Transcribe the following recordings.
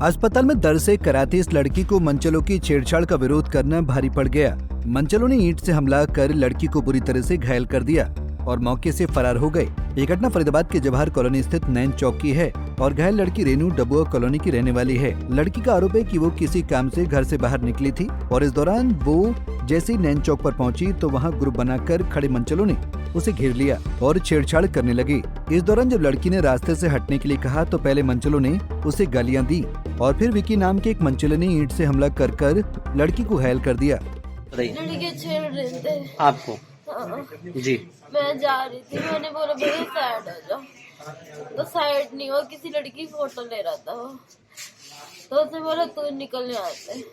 अस्पताल में दर्द से कराती इस लड़की को मनचलों की छेड़छाड़ का विरोध करना भारी पड़ गया। मनचलों ने ईंट से हमला कर लड़की को बुरी तरह से घायल कर दिया और मौके से फरार हो गए। ये घटना फरीदाबाद के जवाहर कॉलोनी स्थित नैन चौक की है और घायल लड़की रेनू डबुआ कॉलोनी की रहने वाली है। लड़की का आरोप है कि वो किसी काम से घर से बाहर निकली थी और इस दौरान वो जैसे ही नैन चौक पर पहुंची तो वहां ग्रुप बनाकर खड़े मनचलों ने उसे घेर लिया और छेड़छाड़ करने लगे। इस दौरान जब लड़की ने रास्ते से हटने के लिए कहा तो पहले मनचलों ने उसे गालियां दी और फिर विकी नाम के एक मनचले ने ईंट से हमला कर लड़की को घायल कर दिया। लड़के छेड़ रहे थे आपको? हाँ। जी। मैं जा रही थी, मैंने बोला भैया साइड हो जाओ, तो साइड नहीं हुआ, किसी लड़की की फोटो ले रहा था वो, तो उसने बोला तू निकल यहाँ से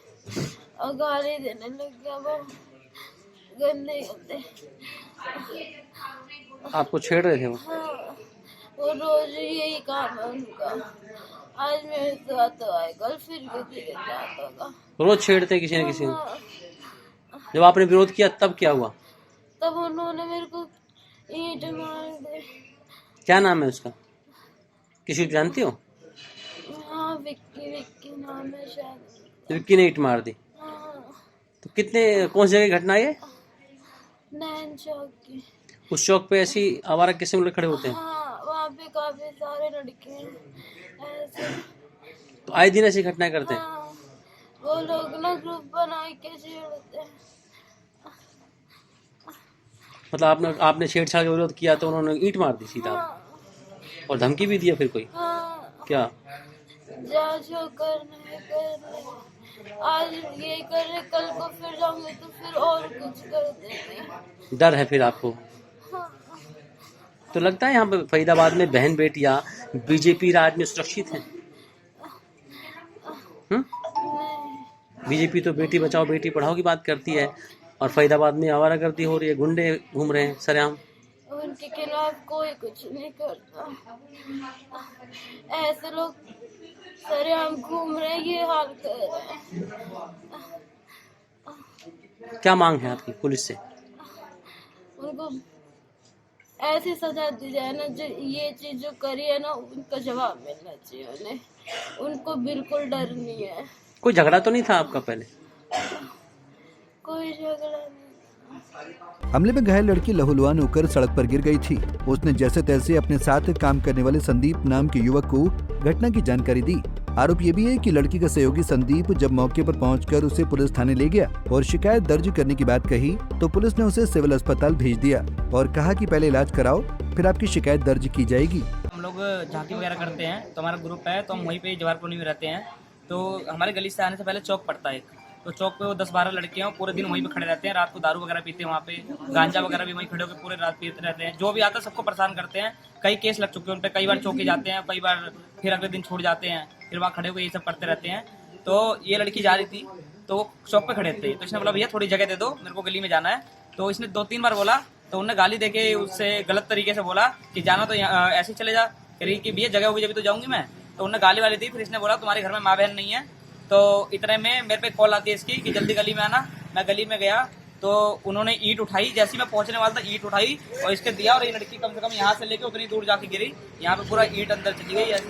और गाली देने लग गया वो गंदे गंदे। आपको छेड़ रहे थे वो? हाँ, वो रोज यही काम है उनका। आज मेरे साथ तो आए, कल फिर किसी के साथ होगा। रोज छेड़ते किसी न किसी को? हाँ। जब आपने विरोध किया तब क्या हुआ? तब उन्होंने मेरे को ईंट मार दे। क्या नाम है उसका? किसी को जानती हो? हाँ, विक्की नाम है शायद। विक्की ने ईंट मार दी? हाँ। तो कौन सी जगह घटना है? नैन चौक की। उस चौक पे ऐसी आवारा किस्म लोग खड़े होते हैं? हाँ, वहाँ पे काफी सारे लड़के हैं ऐसे। तो आए दिन ऐसी घटनाएं करते हैं? हाँ, वो लोग ना ग्रुप बना के छेड़ते हैं। मतलब आपने छेड़छाड़ का विरोध किया तो उन्होंने ईंट मार दी सीधा? हाँ। और धमकी भी दिया फिर कोई? हाँ। क्या? जो करने आज ये कर रहे, कल को फिर जाऊंगे तो फिर और कुछ कर देंगे। डर है फिर आपको? हाँ। तो लगता है यहाँ पे फरीदाबाद में बहन बेटियां बीजेपी राज में सुरक्षित हैं? बीजेपी तो बेटी बचाओ बेटी पढ़ाओ की बात करती है और फरीदाबाद में आवारागर्दी हो रही है, गुंडे घूम रहे हैं सरेआम। उनके खिलाफ कोई कुछ नहीं करता, ऐसे लोग सरेआम घूम रहे हैं, ये हाल कर रहे हैं। क्या मांग है आपकी पुलिस से? उनको ऐसी सजा दी जाए ना, जो ये चीज जो करी है ना, उनका जवाब मिलना चाहिए उन्हें। उनको बिल्कुल डर नहीं है। कोई झगड़ा तो नहीं था आपका पहले? कोई झगड़ा नहीं। हमले में घायल लड़की लहूलुहान होकर सड़क पर गिर गई थी। उसने जैसे तैसे अपने साथ काम करने वाले संदीप नाम के युवक को घटना की जानकारी दी। आरोप ये भी है कि लड़की का सहयोगी संदीप जब मौके पर पहुंचकर उसे पुलिस थाने ले गया और शिकायत दर्ज करने की बात कही तो पुलिस ने उसे सिविल अस्पताल भेज दिया और कहा कि पहले इलाज कराओ, फिर आपकी शिकायत दर्ज की जाएगी। हम लोग झांकी वगैरह करते हैं तो हमारा ग्रुप है, तो हम वहीं पे जवाहर कॉलोनी में रहते हैं। तो हमारे गली से आने से पहले चौक पड़ता है, तो चौक पे वो 10-12 लड़के हैं, पूरे दिन वहीं पे खड़े रहते हैं। रात को दारू वगैरह पीते हैं, वहाँ पे गांजा वगैरह भी वहीं खड़े होकर पूरे रात पीते रहते हैं। जो भी आता है सबको परेशान करते हैं। कई केस लग चुके हैं उन पर, कई बार चौकी जाते हैं, कई बार फिर अगले दिन छोड़ जाते हैं, फिर वहाँ खड़े होकर ये सब करते रहते हैं। तो ये लड़की जा रही थी तो वो चौक पे खड़े थे, तो इसने बोला भैया थोड़ी जगह दे दो, मेरे को गली में जाना है। तो इसने 2-3 बार बोला, तो उन्होंने गाली देके उससे गलत तरीके से बोला कि जाना तो ऐसे चले जा, कह रही कि भैया जगह होगी जब तो जाऊंगी मैं। तो उन्होंने गाली वाली दी। फिर इसने बोला तुम्हारे घर में माँ बहन नहीं है। तो इतने में मेरे पे कॉल आती है इसकी कि जल्दी गली में आना। मैं गली में गया तो उन्होंने ईंट उठाई, जैसे ही मैं पहुंचने वाला था ईंट उठाई और इसके दिया और ये लड़की कम से कम यहाँ से लेके उतनी दूर जाके गिरी। यहाँ पे पूरा ईंट अंदर चली गई, ऐसे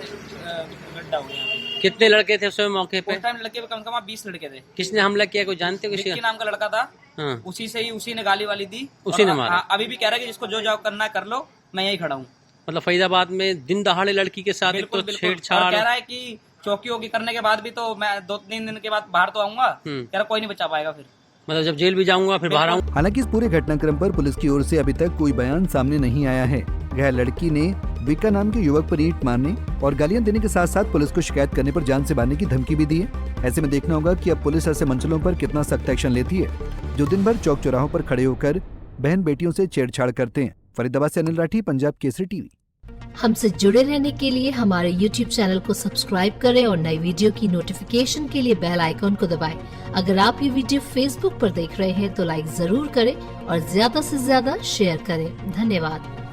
गड्ढा हो गया। कितने लड़के थे उस समय मौके पे? उस टाइम लड़के कम से कम 20 लड़के थे। किसने हमला किया कोई जानते हो? विक्की नाम का लड़का था। हाँ। उसी ने गाली वाली दी, उसी ने मारा। अभी भी कह रहा है कि जिसको जो जॉब करना है कर लो, मैं यही खड़ा हूँ। मतलब फरीदाबाद में दिन दहाड़े लड़की के साथ एक तो छेड़छाड़। कह रहा है कि चौकी वोकी करने के बाद भी तो मैं 2-3 दिन के बाद बाहर तो आऊंगा। कह रहा कोई नहीं बचा पाएगा फिर, मतलब जब जेल भी जाऊंगा फिर बाहर आऊंगा। हालांकि इस पूरे घटनाक्रम पर पुलिस की ओर से अभी तक कोई बयान सामने नहीं आया है। घायल लड़की ने विक्का नाम के युवक पर ईंट मारने और गालियां देने के साथ साथ पुलिस को शिकायत करने पर जान से मारने की धमकी भी दी है। ऐसे में देखना होगा कि अब पुलिस ऐसे मंचलों पर कितना सख्त एक्शन लेती है जो दिन भर चौक चौराहों पर खड़े होकर बहन बेटियों से छेड़छाड़ करते हैं। फरीदाबाद से अनिल राठी, पंजाब केसरी टीवी। हमसे जुड़े रहने के लिए हमारे YouTube चैनल को सब्सक्राइब करें और नई वीडियो की नोटिफिकेशन के लिए बेल आइकॉन को दबाएं। अगर आप ये वीडियो Facebook पर देख रहे हैं तो लाइक जरूर करें और ज्यादा से ज्यादा शेयर करें। धन्यवाद।